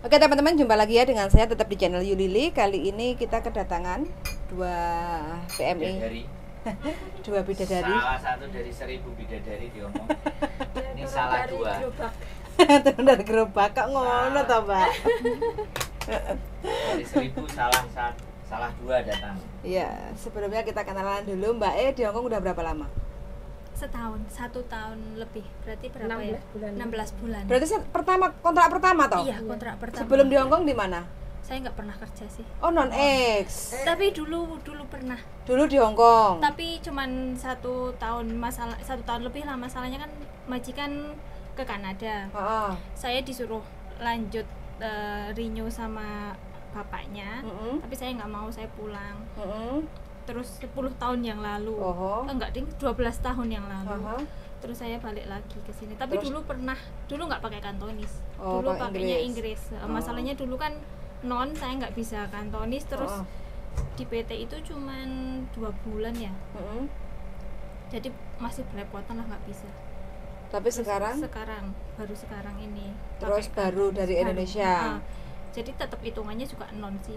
Oke teman-teman, jumpa lagi ya dengan saya tetap di channel Yulili. Kali ini kita kedatangan dua PMI, dua bidadari. Salah satu dari 1000 bidadari diomong. Ini salah dua. Turun dari gerobak, kok ngono toh Mbak? Dari 1000 salah dua datang. Iya, sebelumnya kita kenalan dulu. Mbak di Hongkong udah berapa lama? Setahun, 1 tahun lebih. Berarti berapa 16 ya? bulan. 16 bulan. Berarti kontrak pertama toh? Iya, kontrak pertama. Sebelum di Hongkong di mana? Saya nggak pernah kerja sih. Oh, non-ex. Tapi dulu pernah. Dulu di Hongkong. Tapi cuman 1 tahun, 1 tahun lebih lah. Masalahnya kan majikan ke Kanada. Heeh. Saya disuruh lanjut renew sama bapaknya. Tapi saya nggak mau, saya pulang. Terus 10 tahun yang lalu. Enggak ding, 12 tahun yang lalu. Terus saya balik lagi ke sini. Tapi Terus? dulu nggak pakai kantonis. Oh, Dulu pakai pakainya Inggris. Inggris. Masalahnya dulu kan saya nggak bisa kantonis. Terus di PT itu cuman 2 bulan ya. Jadi masih belepotan lah, nggak bisa. Tapi Terus baru sekarang ini. Terus pakai baru kantonis, dari Indonesia. Jadi tetap hitungannya juga non sih.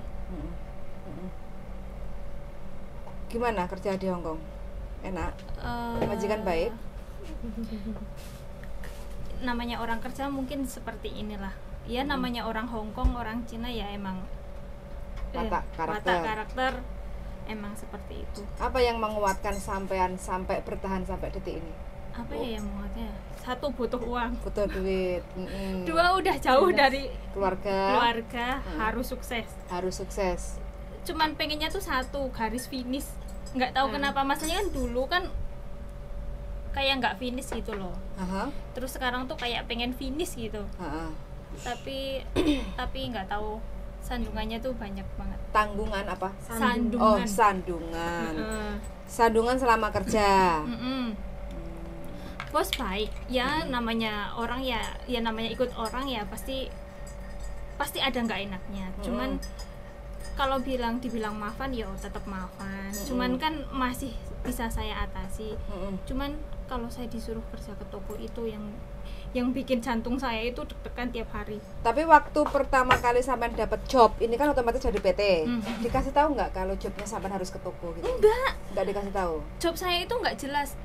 Gimana kerja di Hongkong? Enak? Majikan baik? Namanya orang kerja mungkin seperti inilah. Ya namanya orang Hongkong, orang Cina ya emang Watak karakter emang seperti itu. Apa yang menguatkan sampai bertahan sampai detik ini? Apa ya yang menguatnya? 1 butuh uang. Butuh duit. 2 udah jauh dari keluarga. harus sukses. Harus sukses. Cuman pengennya tuh 1 garis finish. Nggak tahu kenapa, masanya kan dulu kan kayak nggak finish gitu loh. Terus sekarang tuh kayak pengen finish gitu. Tapi nggak tahu, sandungannya tuh banyak banget. Tanggungan apa? Sandungan. Oh, sandungan. Sandungan selama kerja. Bos baik ya, namanya orang ya namanya ikut orang ya pasti ada nggak enaknya. Cuman kalau dibilang maafan ya tetap maafan. Cuman kan masih bisa saya atasi. Cuman kalau saya disuruh kerja ke toko itu yang bikin jantung saya itu deg-degan tiap hari. Tapi waktu pertama kali sampean dapat job, ini kan otomatis jadi PT. Dikasih tahu nggak kalau jobnya sampean harus ke toko gitu? Enggak dikasih tahu. Job saya itu nggak jelas.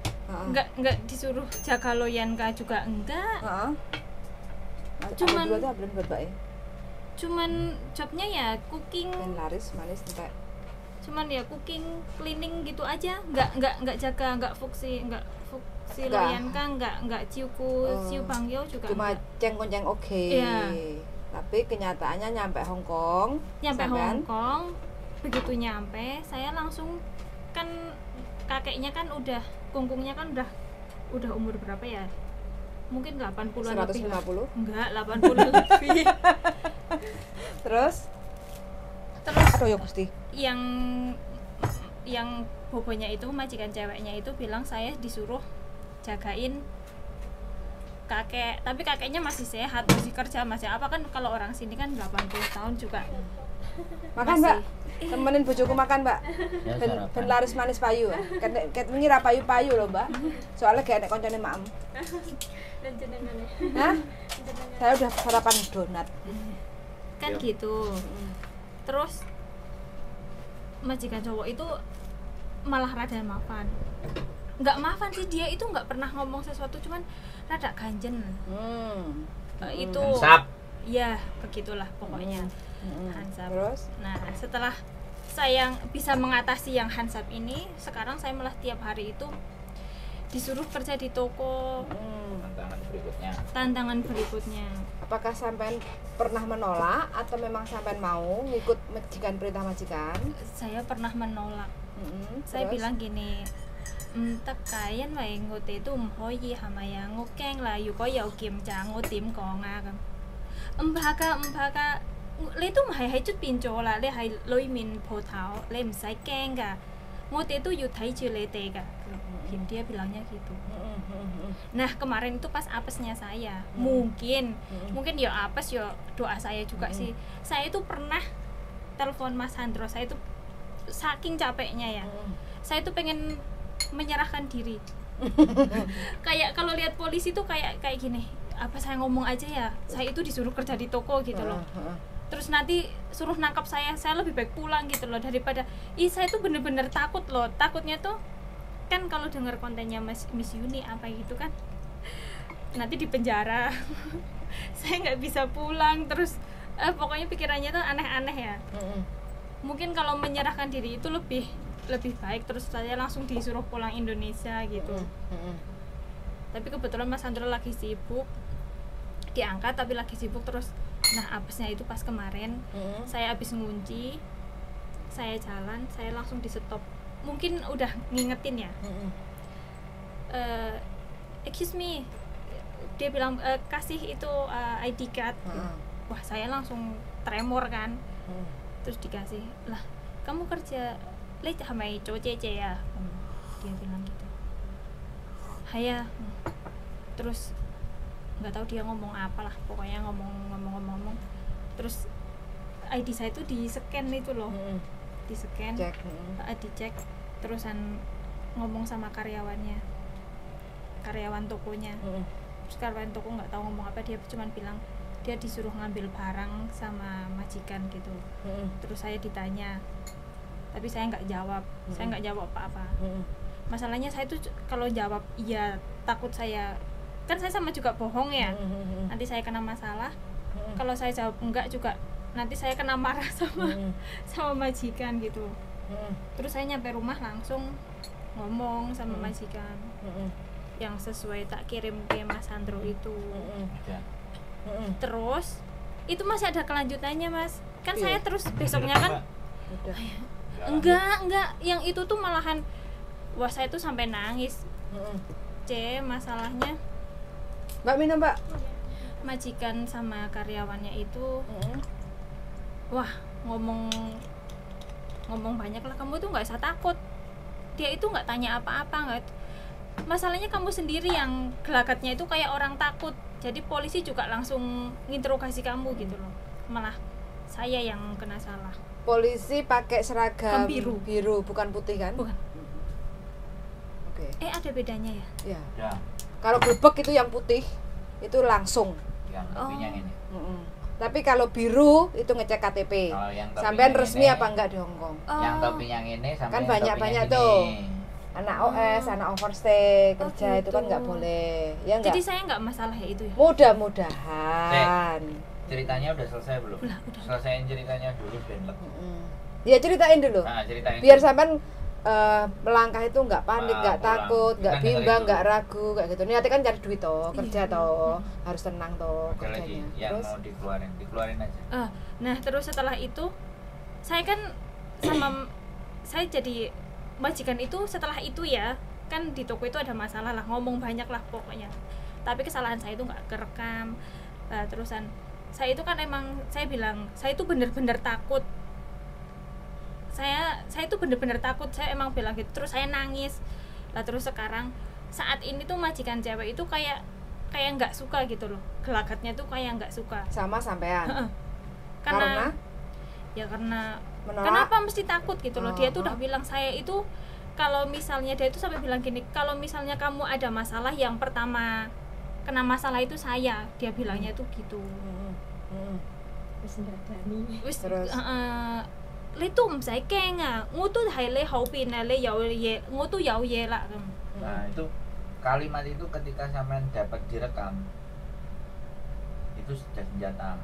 Nggak disuruh jaga loyanka juga enggak. Cuman belum berbaik. Cuman jobnya ya cooking, Dan laris manis entek. cuman ya cooking, cleaning gitu aja, nggak jaga, nggak fungsi loyanka, nggak ciu bangyo juga cuma enggak. ceng-ceng oke. Iya. Tapi kenyataannya nyampe Hongkong, Hongkong, begitu nyampe saya langsung kan kakeknya kan udah kungkungnya kan udah umur berapa ya, mungkin 80-an lebih lah. 150. Enggak, 80 lebih. Terus aduh ya Gusti. Yang bobonya itu, majikan ceweknya itu bilang saya disuruh jagain kakek, tapi kakeknya masih sehat, masih kerja, masih apa, kan kalau orang sini kan 80 tahun juga Makan masih. Mbak, temenin bojoku makan Mbak. Ya, Ben laris manis payu. Ket wingi ra payu-payu loh Mbak. Soalnya gak enek koncone makmu. Dan jenengannya. Hah? Saya udah sarapan donat. Kan gitu. Terus majikan cowok itu malah rada maafan. Nggak maafan sih, dia itu nggak pernah ngomong sesuatu, cuman rada ganjen. Itu Hansap. ya begitulah pokoknya. Hansap. Terus Nah, setelah saya bisa mengatasi yang hansap ini, sekarang saya malah tiap hari itu disuruh kerja di toko. Tantangan berikutnya. apakah sampean pernah menolak atau memang sampean mau ngikut majikan, perintah majikan? Saya pernah menolak. Saya Terus? bilang gini, tất cả因為我哋都唔可以係咪啊？我驚啦，如果有檢查，我點講啊咁？唔怕㗎，你都唔係喺出邊做啦，你係裏面鋪頭，你唔使驚㗎。我哋都要睇住你哋㗎. Dia bilangnya gitu. Nah kemarin itu pas apesnya saya, mungkin ya apes ya doa saya juga sih. Saya itu pernah telepon Mas Handro, saya itu saking capeknya ya, saya itu pengen menyerahkan diri. Kayak kalau lihat polisi tuh kayak gini, apa saya ngomong aja ya, saya itu disuruh kerja di toko gitu loh. Terus nanti suruh nangkap saya lebih baik pulang gitu loh, daripada saya tuh bener-bener takut loh. Takutnya tuh kan kalau dengar kontennya Miss Yuni apa gitu kan, nanti di penjara. Saya nggak bisa pulang, terus pokoknya pikirannya tuh aneh-aneh ya. Mungkin kalau menyerahkan diri itu lebih baik, terus saya langsung disuruh pulang Indonesia gitu. Tapi kebetulan Mas Sandro lagi sibuk, diangkat tapi lagi sibuk terus. Nah apesnya itu pas kemarin saya habis ngunci, saya jalan, saya langsung di stop. Mungkin udah ngingetin ya. Excuse me, dia bilang kasih itu ID card. Wah saya langsung tremor kan. Terus dikasih, lah kamu kerja leh hamai cece ya, dia bilang gitu. Haya, terus nggak tahu dia ngomong apa lah, pokoknya ngomong. Terus ID saya itu di scan itu loh, di scan, dicek, terusan ngomong sama karyawan tokonya. Terus karyawan toko nggak tahu ngomong apa, dia cuma bilang dia disuruh ngambil barang sama majikan gitu. Terus saya ditanya, tapi saya nggak jawab, saya nggak jawab apa-apa. Masalahnya saya tuh kalau jawab iya takut saya, kan saya sama juga bohong ya, nanti saya kena masalah. Kalau saya jawab enggak juga nanti saya kena marah sama majikan gitu. Terus saya nyampe rumah langsung ngomong sama majikan yang sesuai tak kirim ke Mas Sandro itu. Terus itu masih ada kelanjutannya Mas, kan saya terus besoknya kan enggak, yang itu tuh malahan wah saya tuh sampai nangis. Masalahnya Mbak minum Mbak. Majikan sama karyawannya itu wah ngomong banyak lah, kamu tuh nggak usah takut, dia itu nggak tanya apa-apa, nggak. Masalahnya kamu sendiri yang gelagatnya itu kayak orang takut, jadi polisi juga langsung nginterogasi kamu gitu loh, malah saya yang kena salah. Polisi pakai seragam biru bukan putih kan? Bukan. Oke. Ada bedanya ya? Ya. Kalau grebek itu yang putih itu langsung. Yang topinya ini. Tapi kalau biru itu ngecek KTP. Sampean resmi apa enggak di Hong Kong? Yang topi yang ini sampai kan banyak-banyak tuh. Anak OS, anak overstay kerja gitu. itu kan nggak boleh, ya enggak? Jadi saya nggak masalah ya itu ya? Mudah-mudahan. Ceritanya udah selesai belum? Udah. Selesaiin ceritanya dulu Ben. Ya ceritain dulu. Ceritain. Biar sampean melangkah itu nggak panik, nggak pulang. takut, nggak Kan bimbang, itu. nggak ragu kayak gitu. Niatnya kan cari duit toh, kerja toh, harus tenang toh Ada lagi kerjanya. yang Terus mau dikeluarin aja. Nah terus setelah itu saya kan sama saya jadi majikan itu setelah itu ya, kan di toko itu ada masalah lah, ngomong banyak lah pokoknya, tapi kesalahan saya itu nggak kerekam. Terusan saya itu kan emang saya bilang saya itu bener-bener takut, saya itu bener-bener takut, saya emang bilang gitu. Terus saya nangis lah. Terus sekarang saat ini tuh majikan cewek itu kayak nggak suka gitu loh, gelagatnya tuh kayak nggak suka sama sampean. karena menolak. Kenapa mesti takut gitu loh. Dia tuh udah bilang saya itu, kalau misalnya dia itu sampai bilang gini, kalau misalnya kamu ada masalah yang pertama kena masalah itu saya, dia bilangnya tuh gitu. Wis Terus你都唔使驚啊，我都係你後邊啊，你有嘢我都有嘢啦咁。 Nah itu kalimat itu ketika sampean dapat direkam itu sudah senjata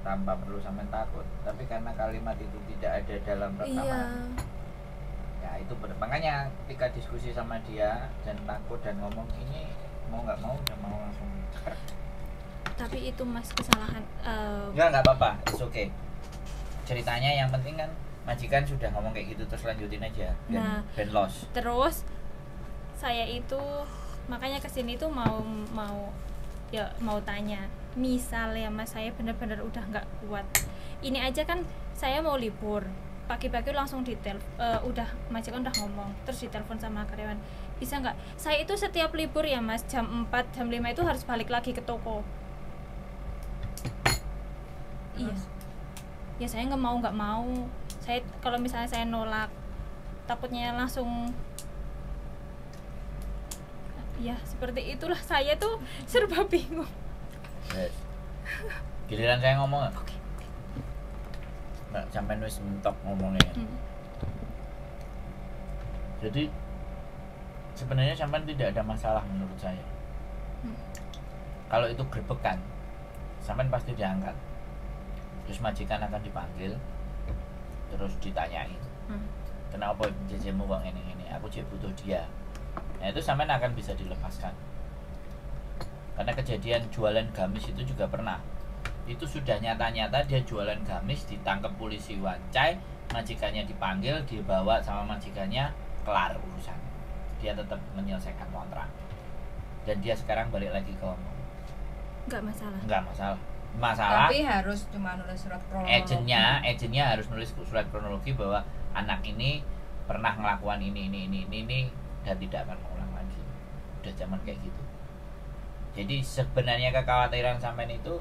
tanpa perlu sampean takut. Tapi karena kalimat itu tidak ada dalam rekaman, ya itu makanya ketika diskusi sama dia dan takut dan ngomong ini mau nggak mau udah mau langsung cekrek. Tapi itu Mas kesalahan. Nggak apa-apa, it's okay. Ceritanya yang penting kan majikan sudah ngomong kayak gitu, terus lanjutin aja. Ben loss. Terus saya itu makanya kesini tuh mau tanya, misalnya Mas saya benar-benar udah nggak kuat, ini aja kan saya mau libur pagi-pagi langsung udah majikan udah ngomong, terus ditelepon sama karyawan, bisa nggak saya itu setiap libur ya Mas jam 4 jam 5 itu harus balik lagi ke toko. Iya ya, saya nggak mau. Saya kalau misalnya saya nolak takutnya langsung, ya seperti itulah, saya tuh serba bingung. Yes. Giliran saya ngomong. Nggak sampai wis mentok ngomongnya. Jadi sebenarnya sampai tidak ada masalah menurut saya. Kalau itu grebekan, sampai pasti diangkat. Terus majikan akan dipanggil, terus ditanyain, kenapa jajamu uang ini? Aku cek butuh dia. Nah itu sampai akan bisa dilepaskan. Karena kejadian jualan gamis itu juga pernah. Itu sudah nyata-nyata dia jualan gamis, ditangkap polisi Wancai, majikannya dipanggil, dibawa sama majikannya, kelar urusan. Dia tetap menyelesaikan kontrak. Dan dia sekarang balik lagi ke Hongkong. Enggak masalah. Tapi harus cuma nulis surat kronologi. Agennya harus nulis surat kronologi bahwa anak ini pernah melakukan ini dan tidak akan mengulang lagi. Udah zaman kayak gitu. Jadi sebenarnya kekhawatiran sampean itu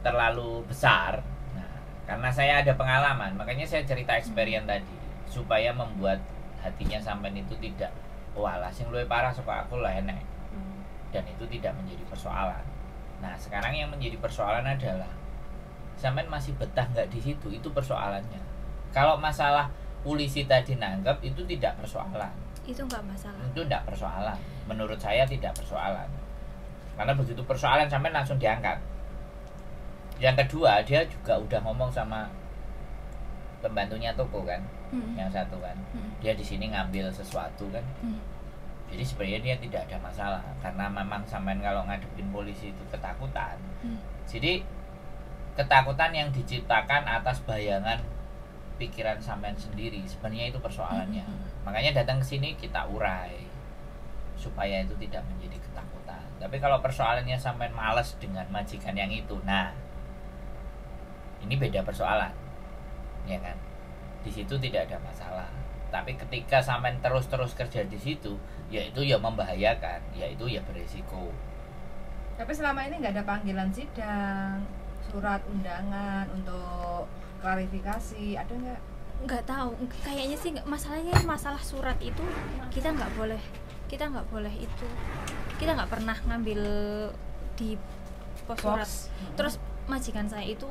terlalu besar. Nah, karena saya ada pengalaman, makanya saya cerita experience tadi supaya membuat hatinya sampean itu tidak walah sing luwih parah saka aku lah enek. Dan itu tidak menjadi persoalan. Nah, sekarang yang menjadi persoalan adalah sampean masih betah nggak di situ, itu persoalannya. Kalau masalah polisi tadi nanggap itu tidak persoalan. Itu nggak masalah. Itu tidak persoalan. Menurut saya tidak persoalan. Karena begitu persoalan sampean langsung diangkat. Yang kedua, dia juga udah ngomong sama pembantunya toko kan, yang satu kan, dia di sini ngambil sesuatu kan. Jadi sebenarnya dia tidak ada masalah karena memang sampean kalau ngadepin polisi itu ketakutan. Jadi ketakutan yang diciptakan atas bayangan pikiran sampean sendiri, sebenarnya itu persoalannya. Makanya datang ke sini kita urai supaya itu tidak menjadi ketakutan. Tapi kalau persoalannya sampean malas dengan majikan yang itu, nah ini beda persoalan, ya kan? Di situ tidak ada masalah. Tapi ketika sampean terus kerja di situ, ya itu ya membahayakan, ya itu ya beresiko. Tapi selama ini nggak ada panggilan sidang, surat undangan untuk klarifikasi, ada nggak? Nggak tahu, kayaknya sih nggak. Masalah surat itu kita nggak boleh itu, kita nggak pernah ngambil di pos surat. Terus majikan saya itu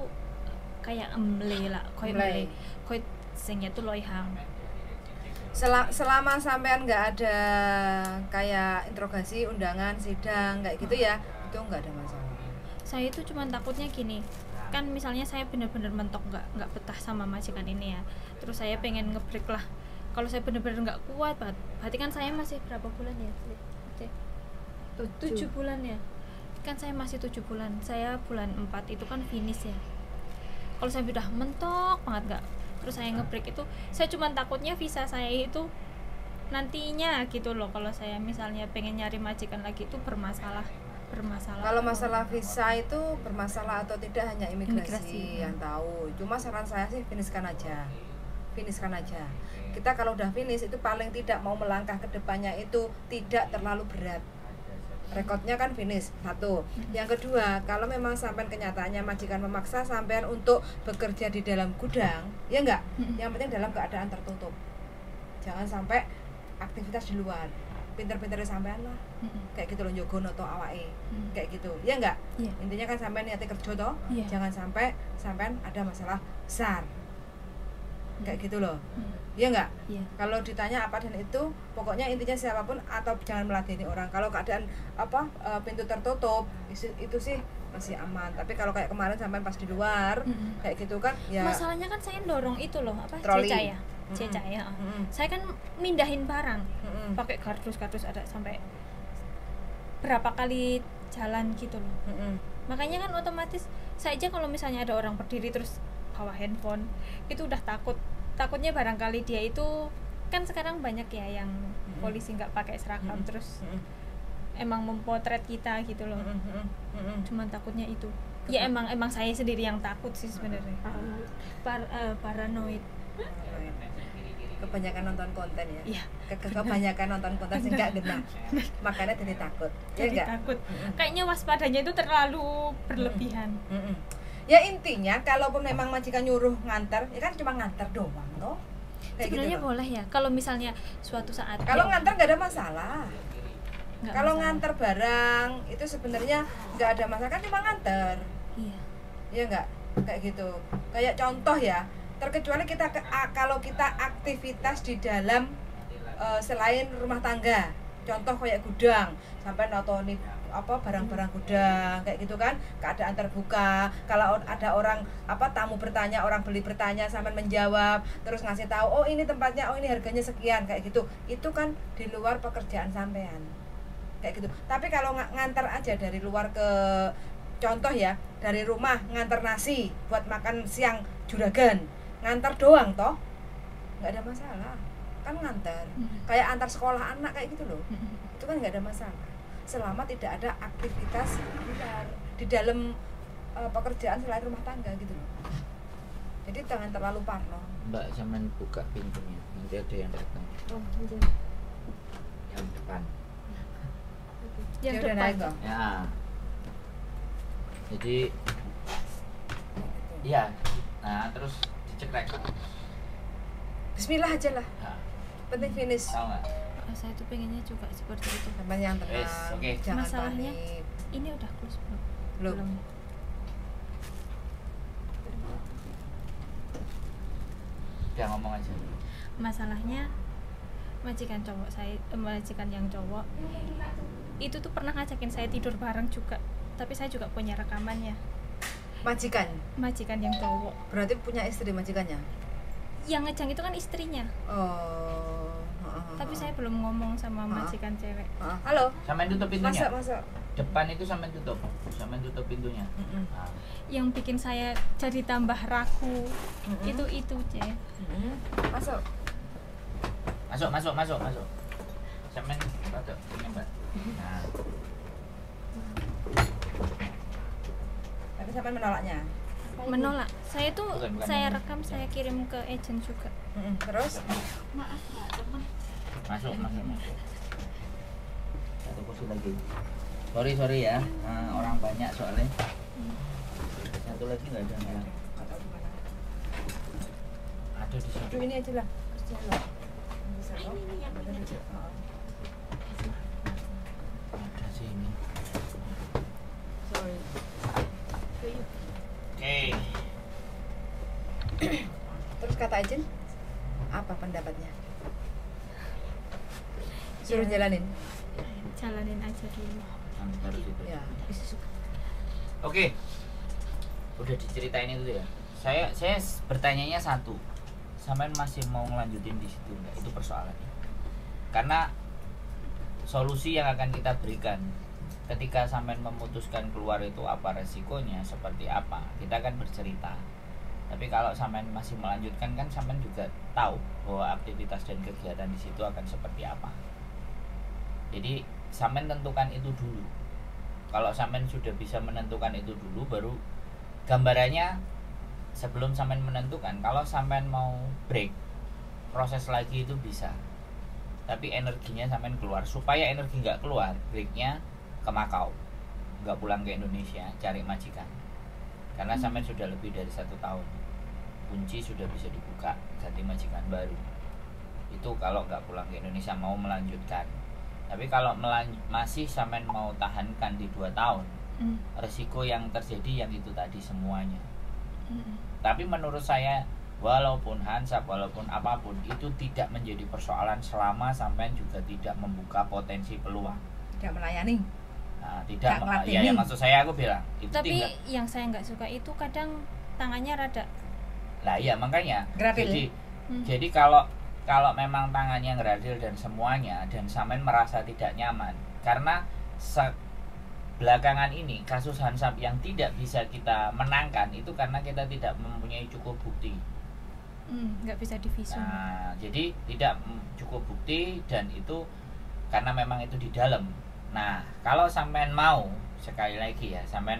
kayak emble singnya tuh loihang. Selama sampean nggak ada kayak interogasi, undangan, sidang kayak gitu ya, itu nggak ada masalah. Saya itu cuma takutnya gini, kan misalnya saya benar-benar mentok nggak betah sama majikan ini ya, terus saya pengen nge-break lah. Kalau saya benar-benar nggak kuat, berarti kan saya masih berapa bulan ya? 7 bulan ya. Kan saya masih 7 bulan. Saya bulan 4 itu kan finish ya. Kalau saya udah mentok banget nggak, terus saya nge-break itu, saya cuma takutnya visa saya itu nantinya gitu loh, kalau saya misalnya pengen nyari majikan lagi itu bermasalah. Kalau masalah visa itu bermasalah atau tidak hanya imigrasi yang tahu. Cuma saran saya sih finishkan aja. Kita kalau udah finish itu paling tidak mau melangkah ke depannya itu tidak terlalu berat. Rekodnya kan finish, satu. Yang kedua, kalau memang sampean kenyataannya majikan memaksa sampean untuk bekerja di dalam gudang, ya enggak? Yang penting dalam keadaan tertutup. Jangan sampai aktivitas di luar. Pinter-pinternya sampean lah. Kayak gitu loh, njogo noto awake. Kayak gitu. Ya enggak? Intinya kan sampean niate kerja toh. Jangan sampai sampean ada masalah besar. Kayak gitu loh. Iya enggak? Kalau ditanya apa dan itu, pokoknya intinya siapapun atau jangan meladeni orang. Kalau keadaan pintu tertutup, itu sih masih aman. Tapi kalau kayak kemarin sampai pas di luar, kayak gitu kan ya. Masalahnya kan saya dorong itu loh, Ceca ya. Saya kan mindahin barang. Pakai kardus ada sampai berapa kali jalan gitu loh. Makanya kan otomatis saya aja kalau misalnya ada orang berdiri terus bawa handphone, itu udah takutnya barangkali dia itu kan sekarang banyak ya yang polisi nggak pakai seragam terus emang mempotret kita gitu loh. Cuman takutnya itu ya emang saya sendiri yang takut sih sebenarnya. Paranoid. Kebanyakan nonton konten ya. Kebanyakan nonton konten sih nggak genah, makanya jadi takut. Jadi takut. Kayaknya waspadanya itu terlalu berlebihan. Ya intinya kalaupun memang majikan nyuruh nganter, ya kan cuma nganter doang toh. Sebenarnya gitu boleh ya kalau misalnya suatu saat kalau nganter nggak ada masalah. Kalau nganter barang itu sebenarnya nggak ada masalah, kan cuma nganter. Iya. Iya nggak, kayak gitu. Kayak contoh ya, terkecuali kita kalau kita aktivitas di dalam selain rumah tangga, contoh kayak gudang, sampai notoni apa barang-barang gudang kayak gitu kan, keadaan terbuka. Kalau ada orang tamu bertanya, orang beli bertanya, sampai menjawab, terus ngasih tahu, oh ini tempatnya, oh ini harganya sekian, kayak gitu. Itu kan di luar pekerjaan sampean, kayak gitu. Tapi kalau ngantar aja dari luar ke, contoh ya, dari rumah ngantar nasi buat makan siang juragan, ngantar doang toh, nggak ada masalah kan ngantar. Kayak antar sekolah anak kayak gitu loh, itu kan nggak ada masalah selama tidak ada aktivitas di dalam pekerjaan selain rumah tangga gitu loh. Jadi jangan terlalu parno. Mbak, sampean buka pintunya, nanti ada yang datang. Yang depan. Yang Dia udah depan. naik toh? Ya. Jadi iya. Nah, terus dicekrek. Bismillah aja lah, Nah, penting finish. tahu nggak? Saya tuh pengennya juga seperti itu. Sampai yang tenang, Yes, oke. jangan Masalahnya panik. ini udah close belum? Belum. Udah ngomong aja. Masalahnya majikan yang cowok itu tuh pernah ngajakin saya tidur bareng juga, tapi saya juga punya rekamannya. Majikan yang cowok berarti punya istri majikannya. yang ngejang itu kan istrinya, Oh. tapi saya belum ngomong sama majikan cewek. Halo. Sampean tutup pintunya. Masa. Depan itu sampean tutup. Sampean tutup pintunya. Nah, Yang bikin saya jadi tambah ragu itu Cek. Masuk. Masuk. Sampean tutup ini, Mbak. Nah, Tapi sampai menolaknya. Menolak. Saya tuh Bukan saya menolak. rekam, saya kirim ke agent juga. Terus masuk. Satu kursi lagi. Sorry ya. Orang banyak soalnya. Satu lagi nggak ada yang ada di situ. Aduh, ini aja lah. Kerja lah. Bisa toh? Ada sih ini. Sorry. Oke. Terus kata Ajin, apa pendapatnya? Suruh jalanin. Jalanin aja dulu. Sampai baru situ. Ya. Oke. Udah diceritain itu ya. Saya bertanyanya satu. Sampean masih mau ngelanjutin di situ enggak? Itu persoalannya. Karena solusi yang akan kita berikan ketika sampean memutuskan keluar itu apa resikonya, seperti apa, kita akan bercerita. Tapi kalau sampean masih melanjutkan, kan sampean juga tahu bahwa aktivitas dan kegiatan di situ akan seperti apa. Jadi sampean tentukan itu dulu. Kalau sampean sudah bisa menentukan itu dulu, baru gambarannya sebelum sampean menentukan. Kalau sampean mau break, proses lagi itu bisa. Tapi energinya sampean keluar. Supaya energi nggak keluar, breaknya ke Makau, nggak pulang ke Indonesia, cari majikan. Karena sampean sudah lebih dari 1 tahun, kunci sudah bisa dibuka, ganti majikan baru. Itu kalau nggak pulang ke Indonesia, mau melanjutkan. Tapi kalau masih sampean mau tahankan di 2 tahun, resiko yang terjadi yang itu tadi semuanya. Tapi menurut saya, walaupun hansap, walaupun apapun, itu tidak menjadi persoalan selama sampean juga tidak membuka potensi peluang. Tidak melayani. Nah, tidak Nggak ya, ngelatih. maksud saya aku bilang itu Tapi tidak. yang saya nggak suka itu kadang tangannya rada. Lah iya, makanya Gradil. jadi kalau memang tangannya ngeradil dan semuanya, dan sampean merasa tidak nyaman karena belakangan ini kasus hansap yang tidak bisa kita menangkan itu karena kita tidak mempunyai cukup bukti. Nggak bisa divisum. Nah, jadi tidak cukup bukti, dan itu karena memang itu di dalam. Nah, kalau sampean mau, sekali lagi ya, sampean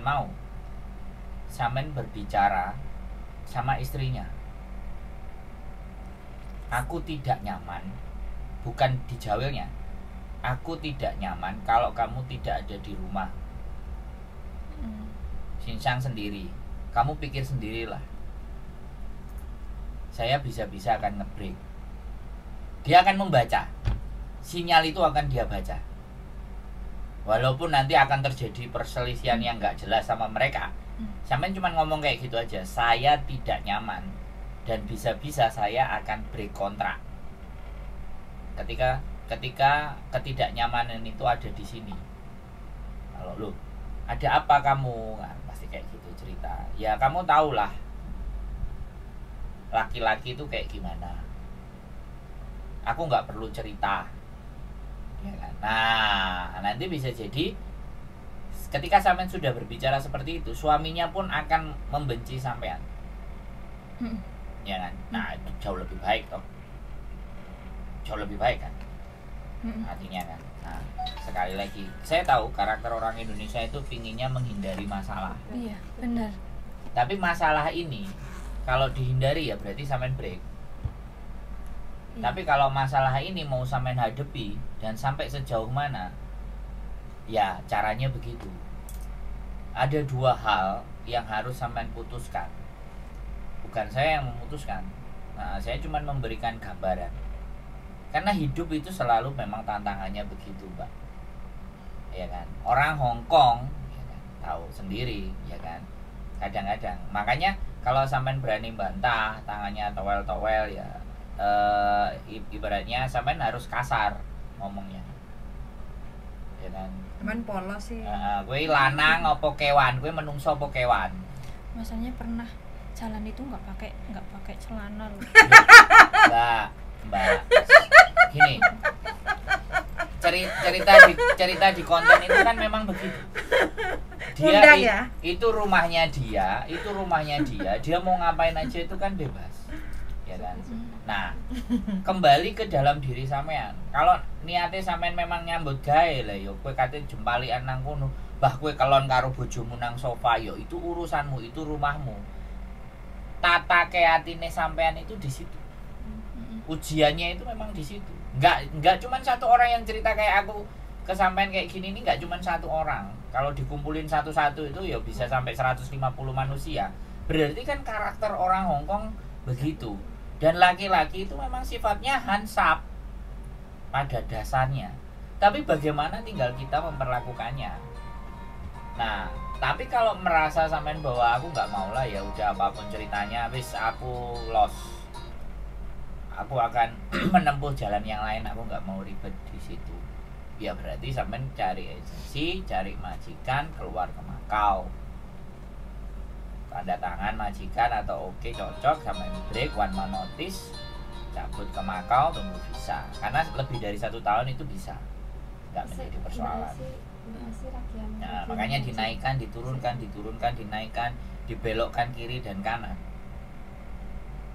berbicara sama istrinya. Aku tidak nyaman, bukan dijawelnya. Aku tidak nyaman kalau kamu tidak ada di rumah. Sinsang sendiri, kamu pikir sendirilah. Saya bisa-bisa akan nge-break. Dia akan membaca. Sinyal itu akan dia baca. Walaupun nanti akan terjadi perselisihan yang nggak jelas sama mereka, sampean cuma ngomong kayak gitu aja, saya tidak nyaman dan bisa-bisa saya akan break kontrak ketika ketidaknyamanan itu ada di sini. Kalau lu ada apa kamu, kan pasti kayak gitu cerita. Ya kamu tahulah laki-laki itu kayak gimana. Aku nggak perlu cerita, ya kan? Nah, nanti bisa jadi ketika sampean sudah berbicara seperti itu, suaminya pun akan membenci sampean, ya kan? Nah, itu jauh lebih baik toh, jauh lebih baik kan? Artinya kan. Nah, sekali lagi, saya tahu karakter orang Indonesia itu pinginnya menghindari masalah. Iya, benar. Tapi masalah ini kalau dihindari ya berarti sampean break. Tapi kalau masalah ini mau sampean hadapi dan sampai sejauh mana, ya caranya begitu. Ada dua hal yang harus sampean putuskan. Bukan saya yang memutuskan. Nah, saya cuma memberikan gambaran. Karena hidup itu selalu memang tantangannya begitu, Mbak. Ya kan? Orang Hong Kong ya kan, tahu sendiri, ya kan? Kadang-kadang. Makanya kalau sampean berani bantah, tangannya towel-towel ya ibaratnya sampean harus kasar ngomongnya, ya kan? Cuman polos sih. Gue lanang opo kewan, gue menungso opo kewan. Masalahnya pernah jalan itu nggak pakai celana loh. Mbak, gini, cerita di konten itu kan memang begitu. Dia itu rumahnya dia, dia mau ngapain aja itu kan bebas, ya kan? Nah, kembali ke dalam diri sampean. Kalau niate sampean memang nyambut gawe lah, yo kowe kate jempalian nang kono, bah kowe kelon karo bojomu nang sofa, yo itu urusanmu, itu rumahmu. Tata keatine sampean itu di situ. Ujiannya itu memang di situ. Enggak cuma satu orang yang cerita kayak aku ke sampean kayak gini, ini enggak cuma satu orang. Kalau dikumpulin satu-satu itu ya bisa sampai 150 manusia. Berarti kan karakter orang Hong Kong begitu. Dan laki-laki itu memang sifatnya hansap pada dasarnya. Tapi bagaimana tinggal kita memperlakukannya. Nah, tapi kalau merasa sampean bahwa aku nggak mau lah, ya udah apapun ceritanya, wis aku lost. Aku akan menempuh jalan yang lain, aku nggak mau ribet di situ. Ya berarti sampean cari agensi, cari majikan, keluar ke Makau. Tanda tangan majikan atau oke cocok sampai break one month notice, cabut ke Makau, tunggu visa. Karena lebih dari 1 tahun itu bisa, nggak menjadi persoalan. Nah, makanya dinaikkan, diturunkan, dinaikkan, dibelokkan kiri dan kanan.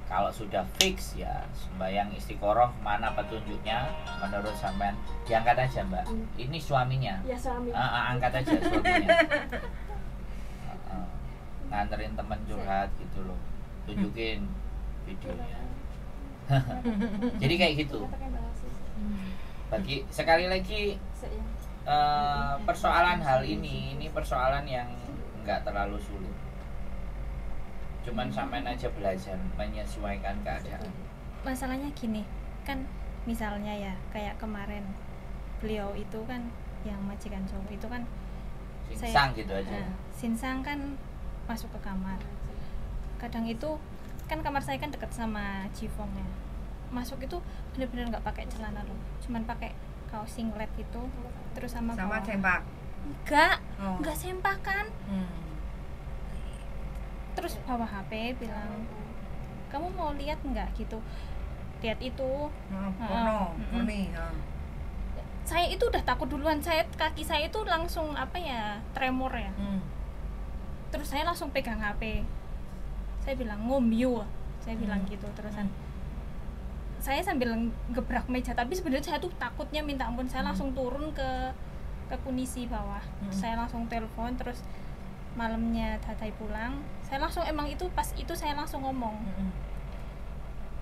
Kalau sudah fix ya sembahyang istiqoroh, mana petunjuknya menurut sampean, diangkat aja Mbak. Ini suaminya. Ya suami. Angkat aja suaminya. Nganterin temen curhat gitu loh, tunjukin videonya. Jadi kayak gitu. Bagi sekali lagi persoalan hal ini persoalan yang nggak terlalu sulit. Cuman sampean aja belajar menyesuaikan keadaan. Masalahnya gini, kan misalnya ya kayak kemarin beliau itu kan yang majikan cowok itu kan sinsang gitu aja. Sinsang kan masuk ke kamar. Kadang itu kan kamar saya kan dekat sama jifongnya. Masuk itu benar-benar nggak pakai celana loh, cuman pakai kaos singlet itu, terus sama sempak. Enggak sempakan. Terus bawa HP bilang, kamu mau lihat nggak gitu, lihat itu murni. Saya itu udah takut duluan, kaki saya itu langsung tremor ya. Terus saya langsung pegang HP, saya bilang ngomyu, saya bilang gitu. Terusan saya sambil gebrak meja, tapi sebenarnya saya tuh takutnya minta ampun. Saya langsung turun ke kunisi bawah, saya langsung telepon. Terus malamnya Tatai pulang, saya langsung pas itu saya langsung ngomong,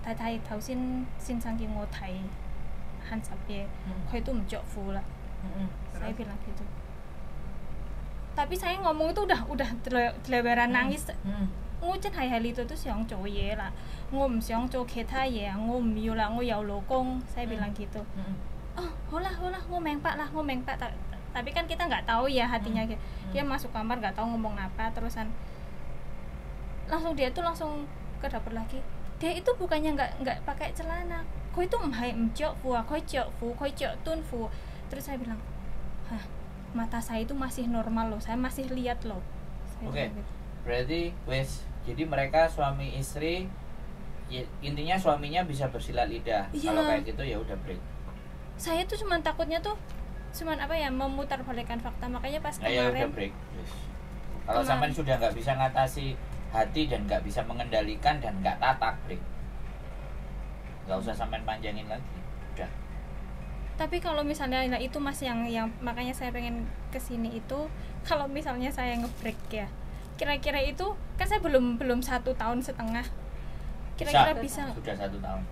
Tatai tahu sin sangking ngotai hansapye, kau itu menjok full lah. Saya bilang gitu. Tapi saya ngomong itu udah teleweran nangis. Ngucen hai itu tuh siang cowok ye lah, ngom siang cowok kita ye, ngom yo lah, ngom yau lokong. Saya bilang gitu. Oh, hola ngomeng pak lah, tapi kan kita nggak tahu ya hatinya. Dia masuk kamar nggak tahu ngomong apa, terusan langsung dia tuh langsung ke dapur lagi. Dia itu bukannya nggak pakai celana, kau itu mahai mjok fu, kau cok tun fu. Terus saya bilang, hah, mata saya itu masih normal loh, saya masih lihat loh. Oke. Berarti jadi mereka suami istri, intinya suaminya bisa bersilat lidah. Iya. Kalau kayak gitu ya udah break. Saya tuh cuman takutnya tuh memutar balikan fakta, makanya pas Ya udah kemarin break. Kalau sampean sudah nggak bisa ngatasi hati dan nggak bisa mengendalikan dan nggak tatak, break. Nggak usah sampean panjangin lagi, udah. tapi kalau misalnya nah itu Mas yang makanya saya pengen kesini itu, kalau misalnya saya ngebreak ya, kira-kira itu kan saya belum 1,5 tahun, kira-kira bisa sudah 1 tahun,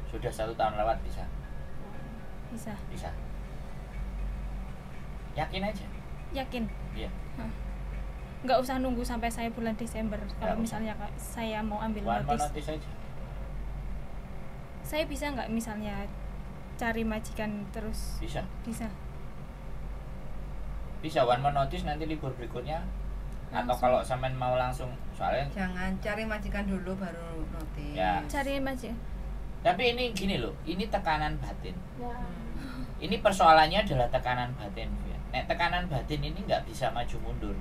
sudah 1 tahun lewat, bisa yakin aja, yakin iya. nggak usah nunggu sampai saya bulan Desember kalau misalnya saya mau ambil notis aja. Saya bisa nggak misalnya cari majikan terus? Bisa one more notice nanti libur berikutnya langsung. Atau kalau sampean mau langsung, soalnya jangan cari majikan dulu baru notis ya. Cari majikan, tapi ini gini loh, ini tekanan batin ya. Ini persoalannya adalah tekanan batin ya. Nek tekanan batin ini nggak bisa maju mundur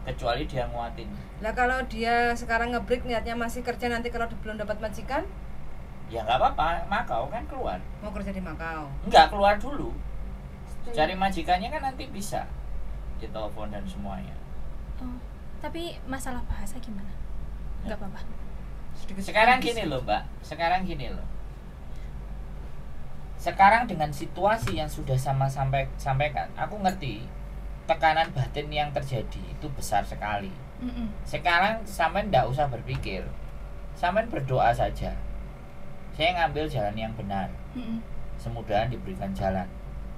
kecuali dia nguatin. Lah kalau dia sekarang ngebreak niatnya masih kerja, nanti kalau belum dapat majikan Ya nggak apa-apa, Makau kan keluar. Mau kerja di Makau? Enggak, keluar dulu. Cari majikannya kan nanti bisa ditelepon dan semuanya. Tapi masalah bahasa gimana? Nggak apa-apa. Sekarang gini loh Mbak, sekarang dengan situasi yang sudah sampaikan, aku ngerti tekanan batin yang terjadi itu besar sekali. Sekarang sampean nggak usah berpikir, sampean berdoa saja. Saya ngambil jalan yang benar, semudahan diberikan jalan.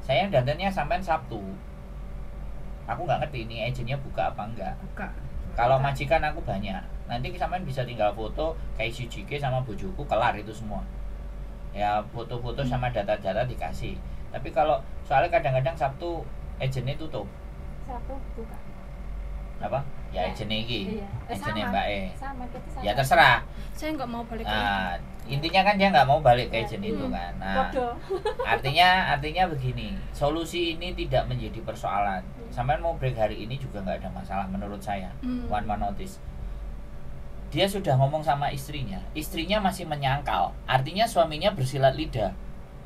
Saya datangnya sampean Sabtu. Aku nggak ngerti ini agennya buka apa enggak. Buka. Kalau majikan aku banyak. Nanti sampean bisa tinggal foto kayak CJK sama bojoku, kelar itu semua. Ya foto-foto sama data-data dikasih. Tapi kalau soalnya kadang-kadang Sabtu agennya tutup. Sabtu buka. Apa? Ya agennya iki. Iya. Agennya Mbak E. Sama. Ya terserah. Saya nggak mau balik Nah, intinya kan dia nggak mau balik ke agent itu kan. Nah, artinya begini, solusi ini tidak menjadi persoalan. Sampean mau break hari ini juga nggak ada masalah menurut saya. One man notice. Dia sudah ngomong sama istrinya masih menyangkal. Artinya suaminya bersilat lidah.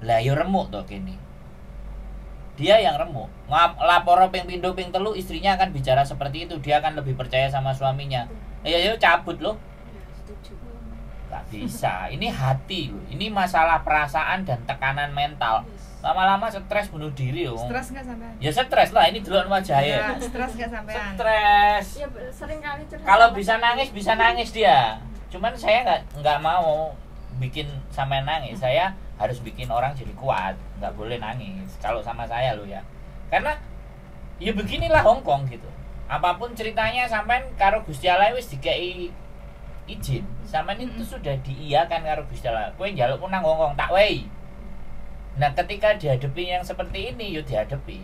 Lah yo remuk toh kene. Dia yang remuk. Lapor ping pindho ping telu, istrinya akan bicara seperti itu. Dia akan lebih percaya sama suaminya. Ya yo cabut loh. Gak bisa, ini hati loh. Ini masalah perasaan dan tekanan mental. Lama-lama stres bunuh diri loh. Stres nggak sampean? Ya stres lah, ini duluan wajahnya. Ya, stres nggak sampean? Stres. Ya sering kali curhat. Kalau bisa nangis dia. Cuman saya nggak mau bikin sampai nangis. Saya harus bikin orang jadi kuat. Nggak boleh nangis. Kalau sama saya loh ya. Karena ya beginilah Hongkong gitu. Apapun ceritanya sampean karo Gusti Allah wis dikei izin. Sampean itu sudah diiyakan karo Gusti Allah. Kowe njaluk nang Hongkong tak wei. Nah ketika dihadapi yang seperti ini, yuk dihadapi.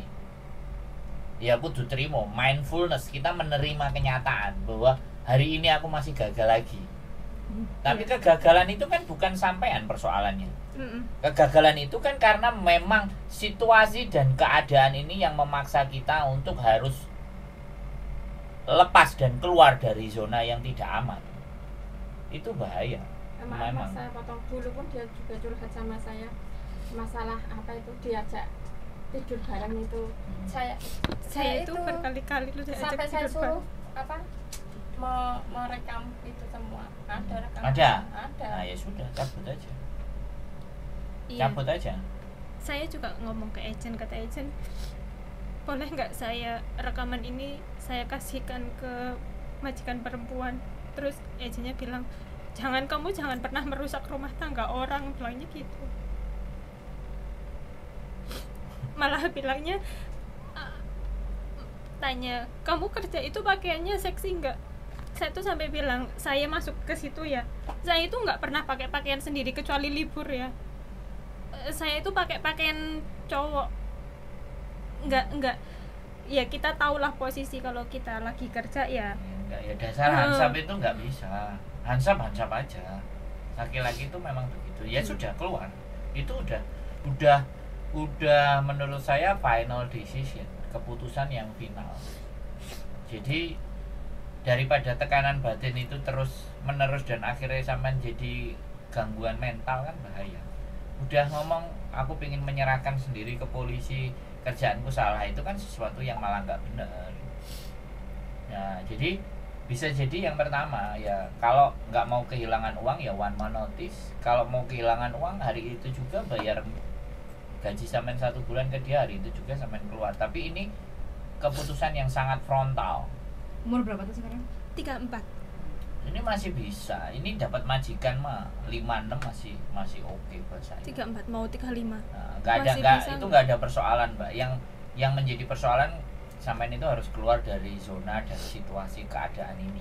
Ya kudu terima, mindfulness, kita menerima kenyataan bahwa hari ini aku masih gagal lagi. Tapi kegagalan itu kan bukan sampean persoalannya. Kegagalan itu kan karena memang situasi dan keadaan ini yang memaksa kita untuk harus lepas dan keluar dari zona yang tidak aman. Itu bahaya. Memang saya potong dulu pun dia juga curhat sama saya masalah apa itu, diajak tidur bareng itu. Saya itu berkali-kali lu sampai saya suruh apa merekam itu semua. Ada rekaman. Ada. Nah ya sudah, cabut aja. Cabut aja. Saya juga ngomong ke agent, kata agent, boleh nggak saya rekaman ini saya kasihkan ke majikan perempuan. Terus agentnya bilang, kamu jangan pernah merusak rumah tangga orang, bilangnya gitu. Malah bilangnya, tanya, kamu kerja itu pakaiannya seksi nggak? Saya tuh sampai bilang, saya masuk ke situ ya, saya itu nggak pernah pakai pakaian sendiri kecuali libur ya. Saya itu pakai pakaian cowok, enggak ya kita tahulah posisi kalau kita lagi kerja ya. Enggak, ya dasar hansap itu enggak bisa. Hansap aja. Laki-laki itu memang begitu. Ya sudah keluar. Itu udah menurut saya final decision, keputusan yang final. Jadi daripada tekanan batin itu terus menerus dan akhirnya sampean jadi gangguan mental kan bahaya. Udah ngomong aku pengen menyerahkan sendiri ke polisi, kerjaanku salah, itu kan sesuatu yang malah nggak benar. Nah, jadi bisa jadi yang pertama ya kalau nggak mau kehilangan uang ya one man notice. Kalau mau kehilangan uang hari itu juga bayar gaji sampean 1 bulan ke dia, hari itu juga sampean keluar. Tapi ini keputusan yang sangat frontal. Umur berapa tuh sekarang? 34. Ini masih bisa. Ini dapat majikan mah 56 masih oke buat saya. 34 mau 35. Nah, itu nggak ada persoalan, Mbak. Yang menjadi persoalan sampean itu harus keluar dari zona dan situasi keadaan ini.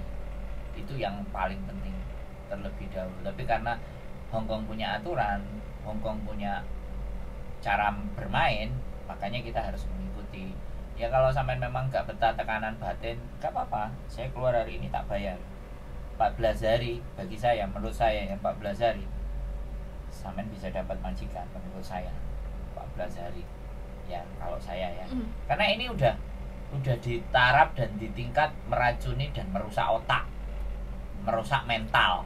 Itu yang paling penting terlebih dahulu. Tapi karena Hongkong punya aturan, Hongkong punya cara bermain, makanya kita harus mengikuti. Ya kalau sampean memang nggak betah tekanan batin, nggak apa-apa. Saya keluar hari ini tak bayar. 14 hari bagi saya, menurut saya ya 14 hari sampean bisa dapat majikan menurut saya 14 hari ya kalau saya ya. Karena ini udah di taraf dan di tingkat meracuni dan merusak otak, merusak mental,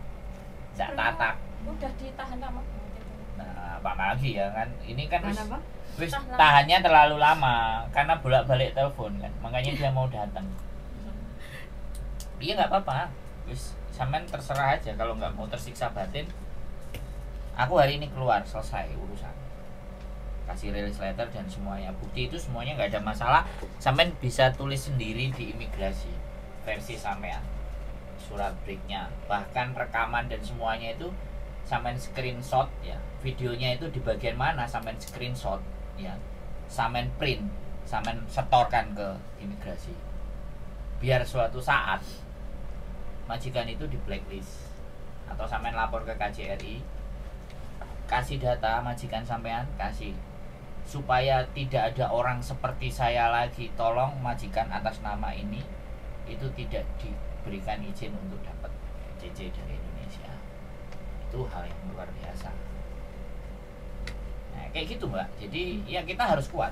nggak tatak. Udah ditahan lama. Nah apalagi ya kan ini kan wis tahannya terlalu lama karena bolak-balik telepon kan, makanya dia mau datang. Iya nggak apa-apa, wis sampean terserah aja. Kalau nggak mau tersiksa batin, aku hari ini keluar, selesai urusan, kasih release letter dan semuanya, bukti itu semuanya nggak ada masalah. Sampean bisa tulis sendiri di imigrasi versi sampean, surat breaknya, bahkan rekaman dan semuanya itu sampean screenshot ya, videonya itu di bagian mana sampean screenshot ya, sampean print, sampean setorkan ke imigrasi, biar suatu saat majikan itu di blacklist atau sampean lapor ke KJRI, kasih data majikan sampean, kasih supaya tidak ada orang seperti saya lagi. Tolong majikan atas nama ini itu tidak diberikan izin untuk dapat CC dari Indonesia. Itu hal yang luar biasa. Nah, kayak gitu Mbak. Jadi ya kita harus kuat.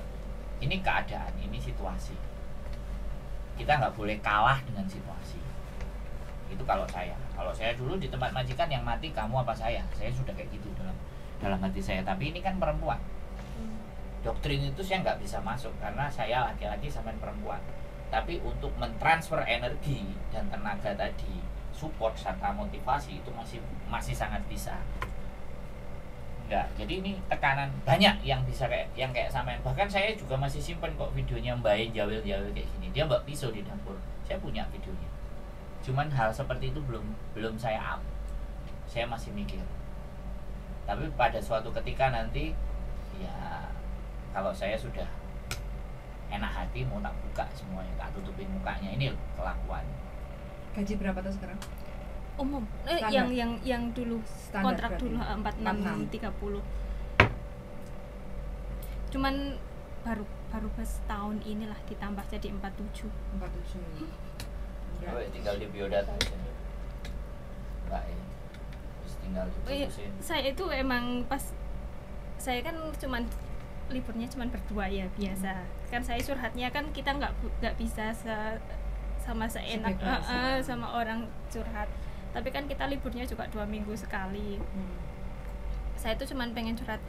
Ini keadaan, ini situasi. Kita nggak boleh kalah dengan situasi. Itu kalau saya dulu di tempat majikan yang mati kamu apa saya sudah kayak gitu dalam hati saya. Tapi ini kan perempuan, doktrin itu saya nggak bisa masuk karena saya laki-laki sama perempuan. Tapi untuk mentransfer energi dan tenaga tadi, support serta motivasi itu masih sangat bisa. Enggak, jadi ini tekanan banyak yang bisa kayak sampean. Bahkan saya juga masih simpen kok videonya Mbak jawil-jawil kayak gini. Dia mbak pisau di dapur, saya punya videonya. Cuman hal seperti itu belum saya up. Saya masih mikir. Tapi pada suatu ketika nanti ya kalau saya sudah enak hati mau tak buka semuanya, tak tutupin mukanya. Ini loh kelakuan. Gaji berapa tuh sekarang? Umum. Yang dulu standar kontrak berarti. dulu 46 30. Cuman baru pas tahun inilah ditambah jadi 47. 47. Tinggal di biodata aja. Enggak ya. Terus tinggal diputusin. Saya itu emang pas saya kan cuman liburnya cuman berdua ya biasa. Kan saya curhatnya kan kita nggak bisa sama seenak sama orang curhat. Tapi kan kita liburnya juga 2 minggu sekali. Saya tuh cuman pengen curhat,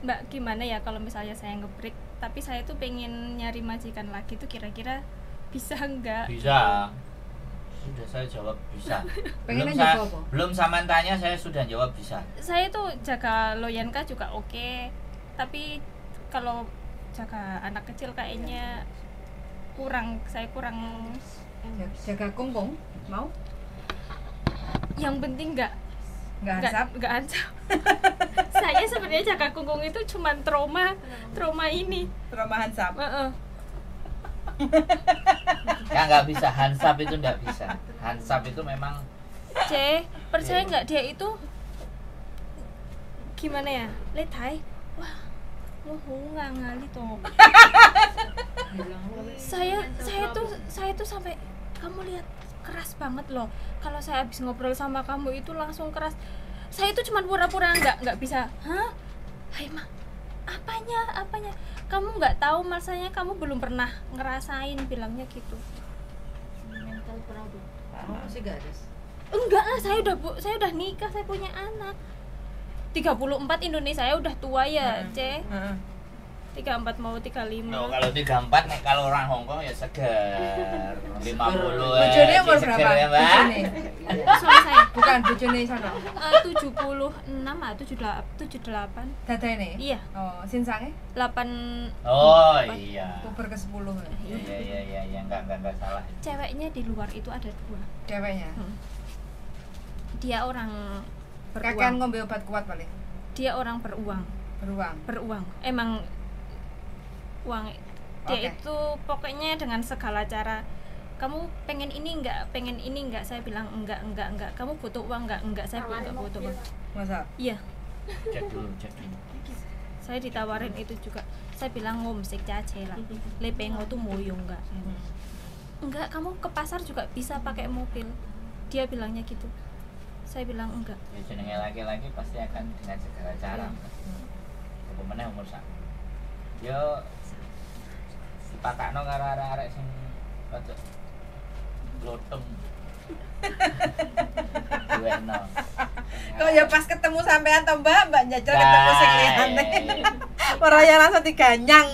Mbak gimana ya kalau misalnya saya nge-break, tapi saya tuh pengen nyari majikan lagi tuh kira-kira bisa nggak? Bisa. Sudah saya jawab bisa. Belum sama tanya saya sudah jawab bisa. Saya tuh jaga Loyanka juga oke, tapi kalau jaga anak kecil kayaknya saya kurang. Jaga kongkong mau? Yang penting nggak ansap. Saya sebenarnya jaga kungkung itu cuma trauma ini. Trauma hansap. Ya nggak bisa, hansap itu nggak bisa. Hansap itu memang. Percaya nggak dia itu gimana ya? Letai, wah Nggak ngali toh. saya tuh sampai kamu lihat keras banget loh. Kalau saya habis ngobrol sama kamu itu langsung keras. Saya itu cuma pura-pura nggak bisa. Hah? Hai Ma, apanya? Kamu nggak tahu masanya, kamu belum pernah ngerasain, bilangnya gitu. Mental problem. Masih gak ada? Enggak lah, saya udah nikah, saya punya anak. 34 Indonesia, saya udah tua ya, C. 34 mau 35. No, kalau 34 nek kalau orang Hongkong ya segar. 50. Bojone umur berapa? Ya, Bojone. Suami saya Bukan bojone sono. 76 78. Dadane? Iya. Oh, sinsange? 8. Oh iya. Puber ke-10. Iya, enggak salah. Ceweknya di luar itu ada 2. Ceweknya. Dia orang Kakean beruang. ngombe obat kuat paling. Dia orang beruang. Beruang. Emang uang dia Oke. itu pokoknya dengan segala cara. Kamu pengen ini enggak? Saya bilang enggak. Kamu butuh uang enggak? Saya enggak butuh uang. Masa? Iya. Cek dulu. Saya ditawarin itu juga. Saya bilang ngomsek cace lah. Lepengo tuh moyo enggak? Enggak, kamu ke pasar juga bisa pakai mobil. Dia bilangnya gitu. Saya bilang enggak. Ya jenenge laki-laki pasti akan dengan segala cara. Apa meneh umur sak. Yo dipakakno karo arek-arek sing rada loteng. Duweno. Kok ya pas ketemu sampean to Mbak njajal ketemu sing liyane. Ora ya langsung diganyang.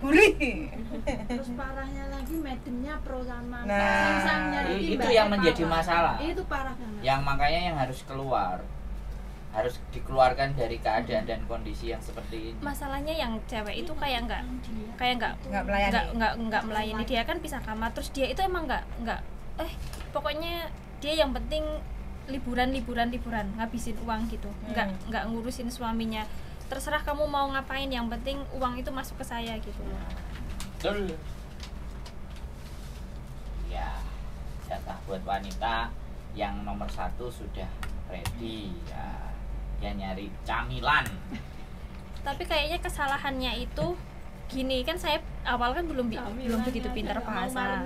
Gurih. Terus parahnya lagi medemnya pro sama Nah, singsangnya Itu yang menjadi masalah. Itu parah banget. Yang makanya yang harus keluar, harus dikeluarkan dari keadaan dan kondisi yang seperti ini. Masalahnya yang cewek itu kayak enggak Nggak melayani. enggak melayani. Dia kan pisah kamar, terus dia itu emang enggak pokoknya dia yang penting liburan ngabisin uang gitu. Enggak ngurusin suaminya. Terserah kamu mau ngapain, yang penting uang itu masuk ke saya gitu. Betul. Ya, jatah buat wanita yang nomor 1 sudah ready ya. Dia nyari camilan. Tapi kayaknya kesalahannya itu gini, kan saya awal kan belum begitu pintar bahasa.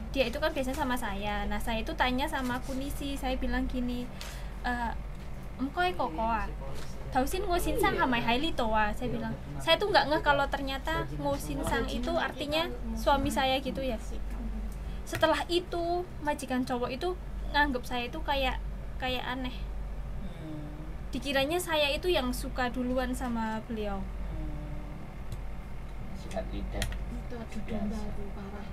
Dia itu kan biasanya sama saya. Nah, saya itu tanya sama kunisi, saya bilang gini, "Engkoi kokoa. Tausin ngosin sang hamai haili toa." Saya bilang, saya tuh nggak ngeh kalau ternyata ngosin sang itu artinya suami saya gitu ya. Setelah itu majikan cowok itu nganggep saya itu kayak aneh. Dikiranya saya itu yang suka duluan sama beliau. Sikat lidah. Itu adu domba itu parah.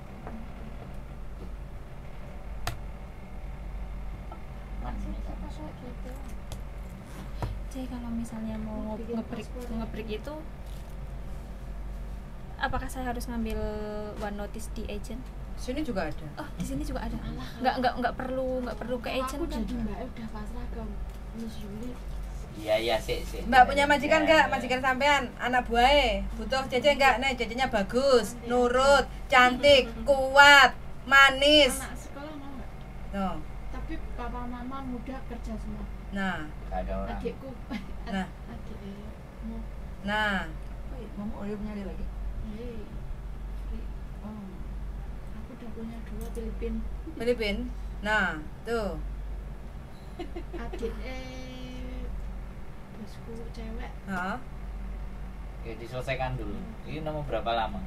Jadi kalau misalnya mau ngebreak itu, apakah saya harus ngambil one notice di agent? Sini juga ada. Oh, di sini juga ada. Nggak perlu ke agent Aku kan? jadi Mbak udah pasrah ke Miss Yuli. Iya, sik. Mbak punya majikan Ya, enggak? Majikan sampean, anak buahe. Butuh cece enggak? Nih, cecenya bagus, nurut, cantik, kuat, manis. Anak sekolah mau nggak? No. Tapi papa mama muda kerja semua. Nah, Gak ada orang. Adikku, Nah. adik mau. nah. Mama Oleh punya adik lagi? Hei, aku udah punya 2 Filipin. Nah, tuh. adik bosku cewek. Hah? Ya diselesaikan dulu. Ini mau berapa lama?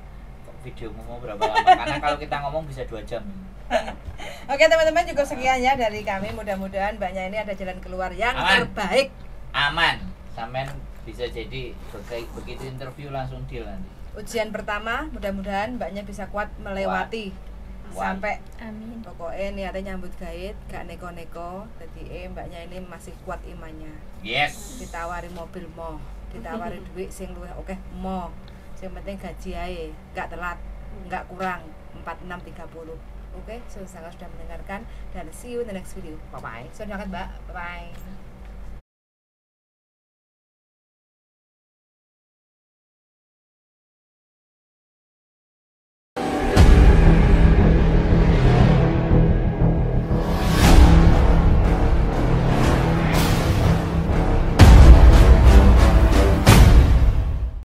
Kok videomu mau berapa lama? Karena kalau kita ngomong bisa 2 jam. Oke teman-teman, cukup sekian ya dari kami. Mudah-mudahan Mbaknya ini ada jalan keluar yang Aman. terbaik. Aman. Sampean bisa jadi begitu interview langsung deal nanti. Ujian pertama, mudah-mudahan Mbaknya bisa kuat melewati sampai Amin. pokoknya niatnya nyambut gaib, gak neko-neko. Jadi Mbaknya ini masih kuat imannya. Yes. Ditawari mobil mau, ditawari duit sing luwih oke mau. Sing penting gaji ae, gak telat, gak kurang 4630. Oke, sangat sudah mendengarkan dan see you in the next video. Bye bye. Sudah Mbak. Bye bye.